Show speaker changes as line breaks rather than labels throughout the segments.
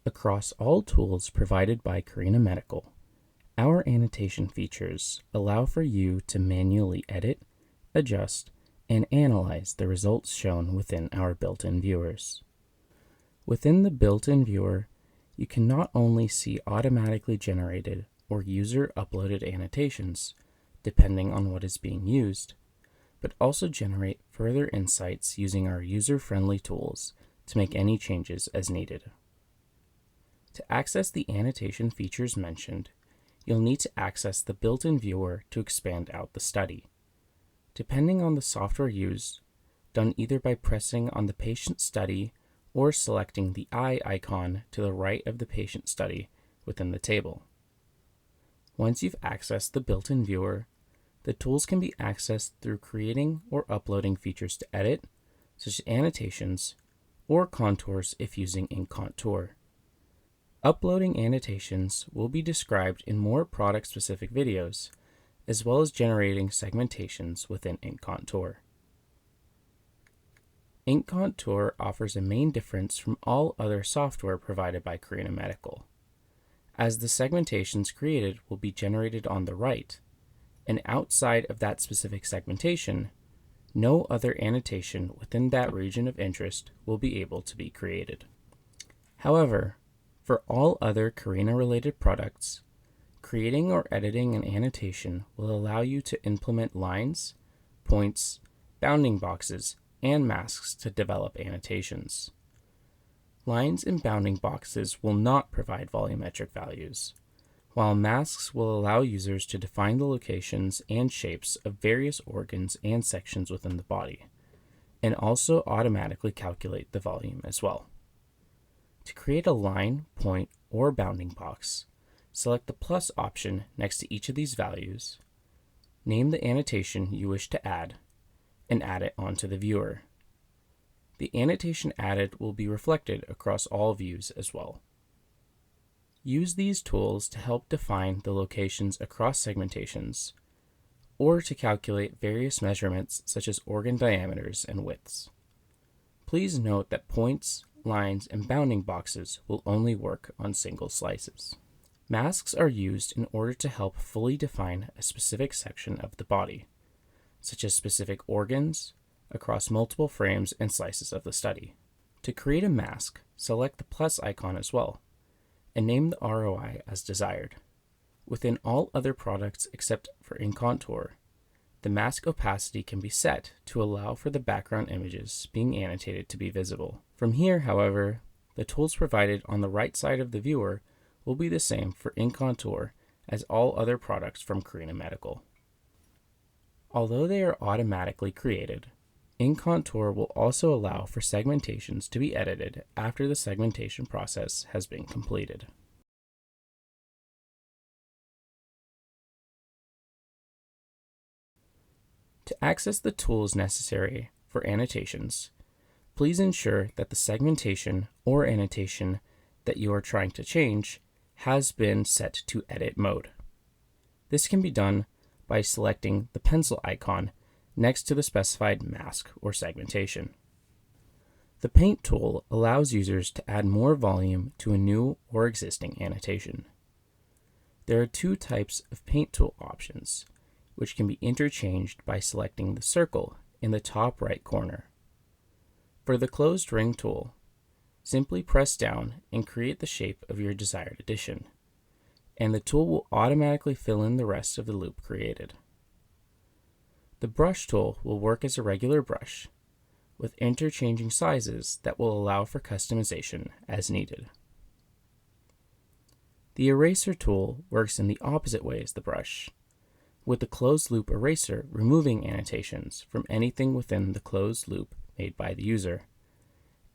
Across all tools provided by Carina Medical, our annotation features allow for you to manually edit, adjust, and analyze the results shown within our built-in viewers. Within the built-in viewer, you can not only see automatically generated or user-uploaded annotations, depending on what is being used, but also generate further insights using our user-friendly tools to make any changes as needed. To access the annotation features mentioned, you'll need to access the built-in viewer to expand out the study. Depending on the software used, done either by pressing on the patient study or selecting the eye icon to the right of the patient study within the table. Once you've accessed the built-in viewer, the tools can be accessed through creating or uploading features to edit, such as annotations or contours if using InContour. Uploading annotations will be described in more product-specific videos, as well as generating segmentations within InContour. InContour offers a main difference from all other software provided by Carina Medical, as the segmentations created will be generated on the right, and outside of that specific segmentation, no other annotation within that region of interest will be able to be created. However, for all other Carina-related products, creating or editing an annotation will allow you to implement lines, points, bounding boxes, and masks to develop annotations. Lines and bounding boxes will not provide volumetric values, while masks will allow users to define the locations and shapes of various organs and sections within the body, and also automatically calculate the volume as well. To create a line, point, or bounding box, select the plus option next to each of these values, name the annotation you wish to add, and add it onto the viewer. The annotation added will be reflected across all views as well. Use these tools to help define the locations across segmentations, or to calculate various measurements such as organ diameters and widths. Please note that points, lines, and bounding boxes will only work on single slices. Masks are used in order to help fully define a specific section of the body, such as specific organs, across multiple frames and slices of the study. To create a mask, select the plus icon as well, and name the ROI as desired. Within all other products except for InContour, the mask opacity can be set to allow for the background images being annotated to be visible. From here, however, the tools provided on the right side of the viewer will be the same for InContour as all other products from Carina Medical. Although they are automatically created, InContour will also allow for segmentations to be edited after the segmentation process has been completed. To access the tools necessary for annotations, please ensure that the segmentation or annotation that you are trying to change has been set to edit mode. This can be done by selecting the pencil icon next to the specified mask or segmentation. The Paint tool allows users to add more volume to a new or existing annotation. There are two types of Paint tool options, which can be interchanged by selecting the circle in the top right corner. For the closed ring tool, simply press down and create the shape of your desired addition, and the tool will automatically fill in the rest of the loop created. The brush tool will work as a regular brush, with interchanging sizes that will allow for customization as needed. The eraser tool works in the opposite way as the brush, with the closed loop eraser removing annotations from anything within the closed loop made by the user,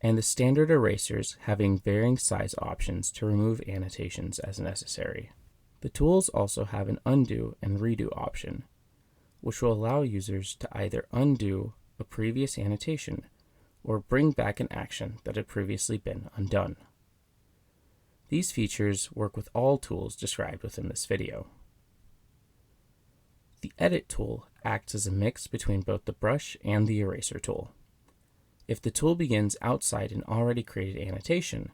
and the standard erasers having varying size options to remove annotations as necessary. The tools also have an undo and redo option, which will allow users to either undo a previous annotation or bring back an action that had previously been undone. These features work with all tools described within this video. The Edit tool acts as a mix between both the brush and the eraser tool. If the tool begins outside an already created annotation,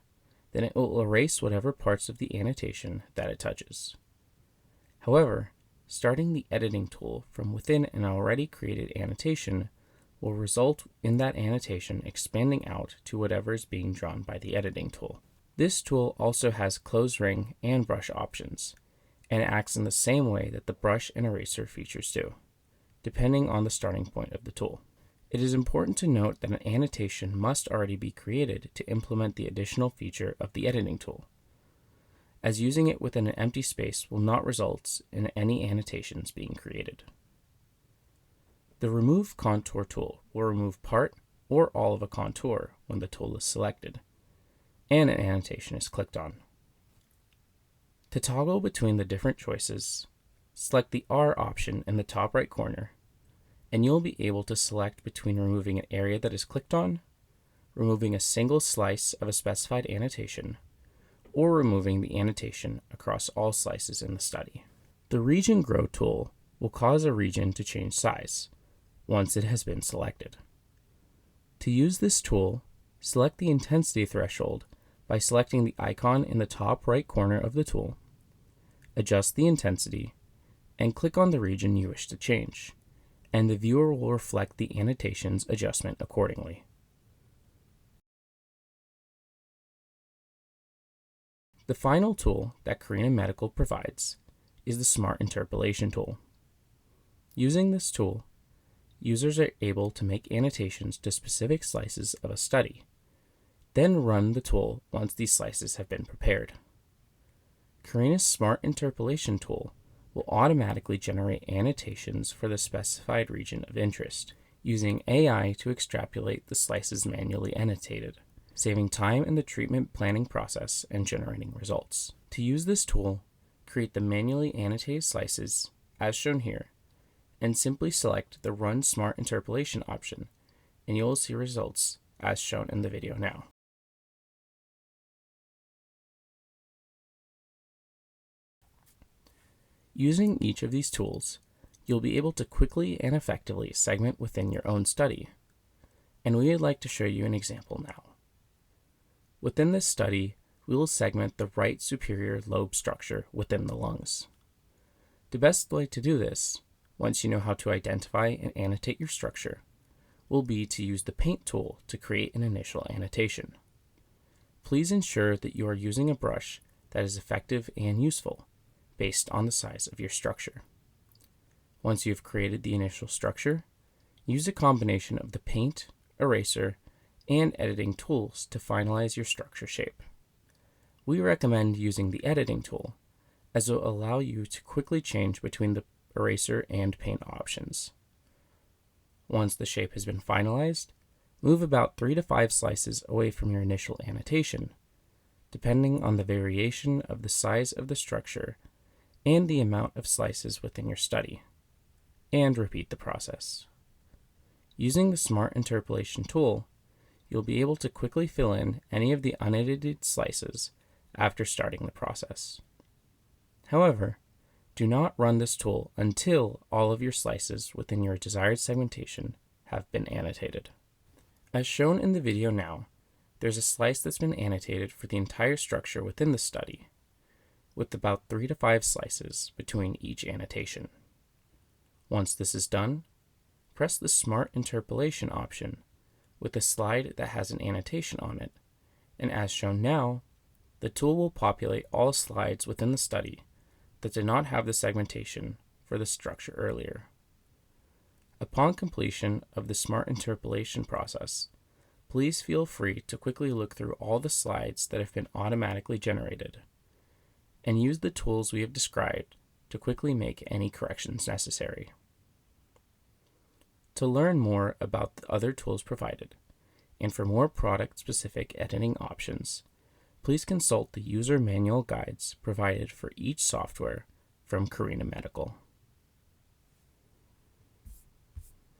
then it will erase whatever parts of the annotation that it touches. However, starting the editing tool from within an already created annotation will result in that annotation expanding out to whatever is being drawn by the editing tool. This tool also has close ring and brush options, and it acts in the same way that the brush and eraser features do, depending on the starting point of the tool. It is important to note that an annotation must already be created to implement the additional feature of the editing tool, as using it within an empty space will not result in any annotations being created. The Remove Contour tool will remove part or all of a contour when the tool is selected and an annotation is clicked on. To toggle between the different choices, select the R option in the top right corner, and you'll be able to select between removing an area that is clicked on, removing a single slice of a specified annotation, or removing the annotation across all slices in the study. The Region Grow tool will cause a region to change size once it has been selected. To use this tool, select the intensity threshold by selecting the icon in the top right corner of the tool, adjust the intensity, and click on the region you wish to change, and the viewer will reflect the annotation's adjustment accordingly. The final tool that Carina Medical provides is the Smart Interpolation tool. Using this tool, users are able to make annotations to specific slices of a study, then run the tool once these slices have been prepared. Carina's Smart Interpolation tool will automatically generate annotations for the specified region of interest, using AI to extrapolate the slices manually annotated, saving time in the treatment planning process and generating results. To use this tool, create the manually annotated slices, as shown here, and simply select the Run Smart Interpolation option, and you will see results as shown in the video now. Using each of these tools, you'll be able to quickly and effectively segment within your own study, and we would like to show you an example now. Within this study, we will segment the right superior lobe structure within the lungs. The best way to do this, once you know how to identify and annotate your structure, will be to use the Paint tool to create an initial annotation. Please ensure that you are using a brush that is effective and useful, based on the size of your structure. Once you've created the initial structure, use a combination of the paint, eraser, and editing tools to finalize your structure shape. We recommend using the editing tool, as it will allow you to quickly change between the eraser and paint options. Once the shape has been finalized, move about 3 to 5 slices away from your initial annotation, depending on the variation of the size of the structure and the amount of slices within your study, and repeat the process. Using the Smart Interpolation tool, you'll be able to quickly fill in any of the unedited slices after starting the process. However, do not run this tool until all of your slices within your desired segmentation have been annotated. As shown in the video now, there's a slice that's been annotated for the entire structure within the study, with about 3 to 5 slices between each annotation. Once this is done, press the Smart Interpolation option with a slide that has an annotation on it, and as shown now, the tool will populate all slides within the study that did not have the segmentation for the structure earlier. Upon completion of the Smart Interpolation process, please feel free to quickly look through all the slides that have been automatically generated, and use the tools we have described to quickly make any corrections necessary. To learn more about the other tools provided, and for more product-specific editing options, please consult the user manual guides provided for each software from Carina Medical.